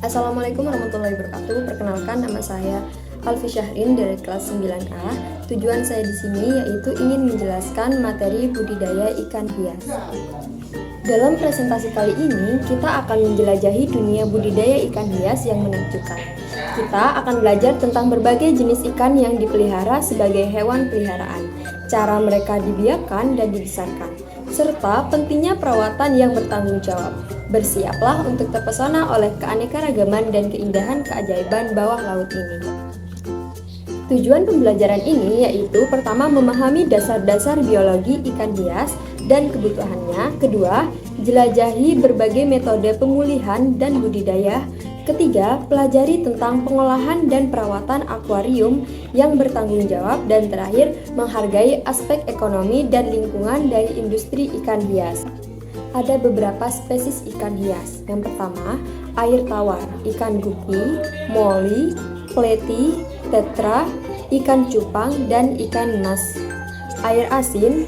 Assalamualaikum warahmatullahi wabarakatuh. Perkenalkan, nama saya Alfi Syahrin dari kelas 9A. Tujuan saya di sini yaitu ingin menjelaskan materi budidaya ikan hias. Dalam presentasi kali ini, kita akan menjelajahi dunia budidaya ikan hias yang menakjubkan. Kita akan belajar tentang berbagai jenis ikan yang dipelihara sebagai hewan peliharaan, cara mereka dibiarkan dan dibesarkan, serta pentingnya perawatan yang bertanggung jawab. Bersiaplah untuk terpesona oleh keanekaragaman dan keindahan keajaiban bawah laut ini. Tujuan pembelajaran ini yaitu pertama, memahami dasar-dasar biologi ikan hias dan kebutuhannya. Kedua, jelajahi berbagai metode pemulihan dan budidaya. Ketiga, pelajari tentang pengolahan dan perawatan akuarium yang bertanggung jawab. Dan terakhir, menghargai aspek ekonomi dan lingkungan dari industri ikan hias. Ada beberapa spesies ikan hias. Yang pertama, air tawar, ikan gupi, moli, kleti, tetra, ikan cupang, dan ikan mas. Air asin,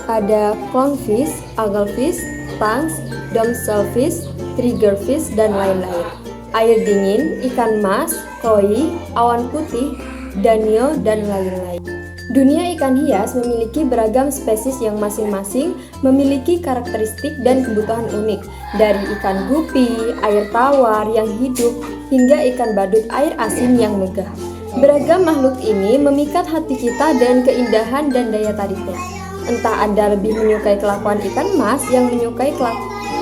ada clownfish, anglefish, tangs, damselfish, triggerfish, dan lain-lain. Air dingin, ikan mas, koi, awan putih, danio, dan lain-lain. Dunia ikan hias memiliki beragam spesies yang masing-masing memiliki karakteristik dan kebutuhan unik, dari ikan gupi, air tawar yang hidup, hingga ikan badut air asin yang megah. Beragam makhluk ini memikat hati kita dengan keindahan dan daya tariknya. Entah Anda lebih menyukai kelakuan ikan mas yang menyukai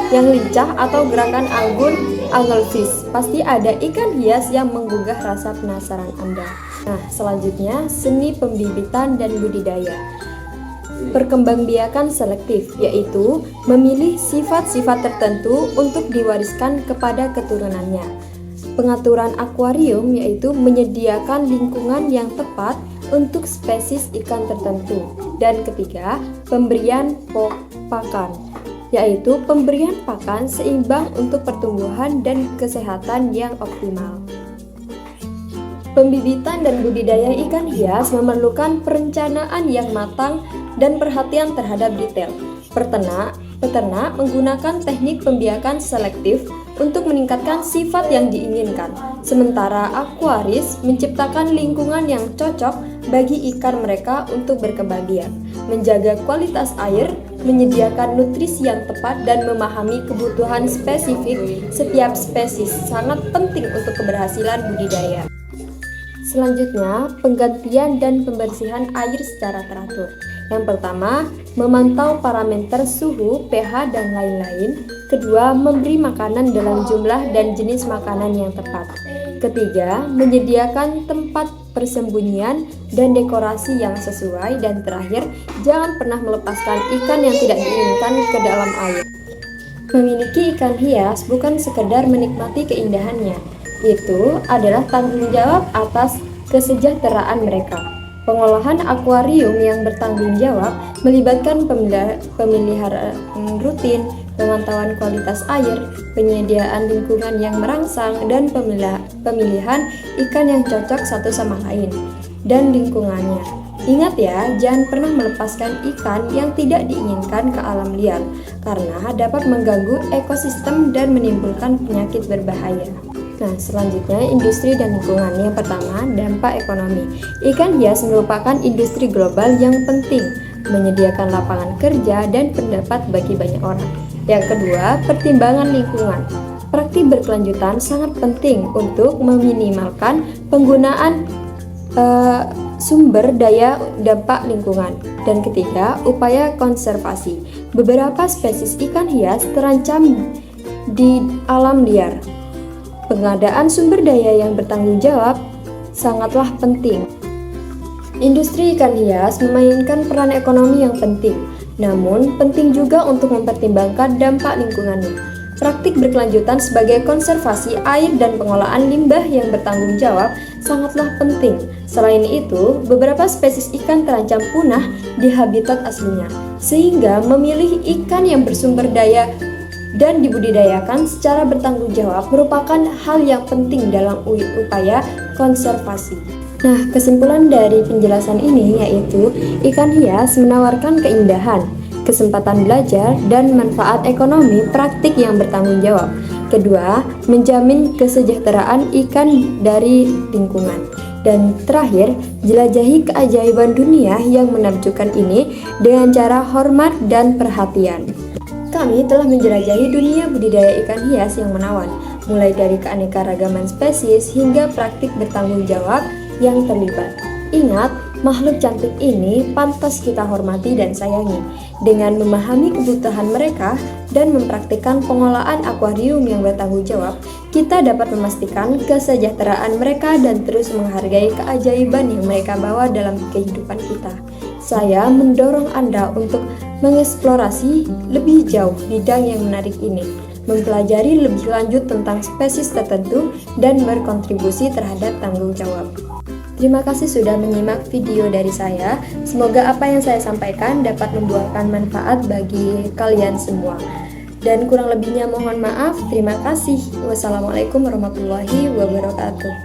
yang lincah atau gerakan anglefish, pasti ada ikan hias yang menggugah rasa penasaran Anda. Nah, selanjutnya seni pembibitan dan budidaya. Perkembangbiakan selektif, yaitu memilih sifat-sifat tertentu untuk diwariskan kepada keturunannya. Pengaturan akuarium, yaitu menyediakan lingkungan yang tepat untuk spesies ikan tertentu. Dan ketiga, pemberian pakan, yaitu pemberian pakan seimbang untuk pertumbuhan dan kesehatan yang optimal. Pembibitan dan budidaya ikan hias memerlukan perencanaan yang matang dan perhatian terhadap detail. Peternak menggunakan teknik pembiakan selektif untuk meningkatkan sifat yang diinginkan, sementara akuaris menciptakan lingkungan yang cocok bagi ikan mereka untuk berkembang biak, menjaga kualitas air, menyediakan nutrisi yang tepat, dan memahami kebutuhan spesifik setiap spesies sangat penting untuk keberhasilan budidaya. Selanjutnya, penggantian dan pembersihan air secara teratur. Yang pertama, memantau parameter suhu, pH, dan lain-lain. Kedua, memberi makanan dalam jumlah dan jenis makanan yang tepat. Ketiga, menyediakan tempat persembunyian dan dekorasi yang sesuai. Dan terakhir, jangan pernah melepaskan ikan yang tidak diinginkan ke dalam air. Memiliki ikan hias bukan sekedar menikmati keindahannya, itu adalah tanggung jawab atas kesejahteraan mereka. Pengolahan akuarium yang bertanggung jawab melibatkan pemeliharaan rutin, pemantauan kualitas air, penyediaan lingkungan yang merangsang, dan pemilihan ikan yang cocok satu sama lain dan lingkungannya. Ingat ya, jangan pernah melepaskan ikan yang tidak diinginkan ke alam liar, karena dapat mengganggu ekosistem dan menimbulkan penyakit berbahaya. Nah, selanjutnya industri dan lingkungan. Yang pertama, dampak ekonomi. Ikan hias merupakan industri global yang penting, menyediakan lapangan kerja dan pendapat bagi banyak orang. Yang kedua, pertimbangan lingkungan. Praktik berkelanjutan sangat penting untuk meminimalkan penggunaan sumber daya dampak lingkungan. Dan ketiga, upaya konservasi. Beberapa spesies ikan hias terancam di alam liar. Pengadaan sumber daya yang bertanggung jawab sangatlah penting. Industri ikan hias memainkan peran ekonomi yang penting, namun penting juga untuk mempertimbangkan dampak lingkungannya. Praktik berkelanjutan sebagai konservasi air dan pengolahan limbah yang bertanggung jawab sangatlah penting. Selain itu, beberapa spesies ikan terancam punah di habitat aslinya, sehingga memilih ikan yang bersumber daya dan dibudidayakan secara bertanggung jawab merupakan hal yang penting dalam upaya konservasi. Nah, kesimpulan dari penjelasan ini yaitu ikan hias menawarkan keindahan, kesempatan belajar, dan manfaat ekonomi praktik yang bertanggung jawab. Kedua, menjamin kesejahteraan ikan dari lingkungan. Dan terakhir, jelajahi keajaiban dunia yang menakjubkan ini dengan cara hormat dan perhatian. Kami telah menjelajahi dunia budidaya ikan hias yang menawan, mulai dari keanekaragaman spesies hingga praktik bertanggung jawab yang terlibat. Ingat, makhluk cantik ini pantas kita hormati dan sayangi. Dengan memahami kebutuhan mereka dan mempraktikkan pengolahan akuarium yang bertanggung jawab, kita dapat memastikan kesejahteraan mereka dan terus menghargai keajaiban yang mereka bawa dalam kehidupan kita. Saya mendorong Anda untuk mengeksplorasi lebih jauh bidang yang menarik ini, mempelajari lebih lanjut tentang spesies tertentu, dan berkontribusi terhadap tanggung jawab. Terima kasih sudah menyimak video dari saya. Semoga apa yang saya sampaikan dapat membuahkan manfaat bagi kalian semua. Dan kurang lebihnya mohon maaf. Terima kasih. Wassalamualaikum warahmatullahi wabarakatuh.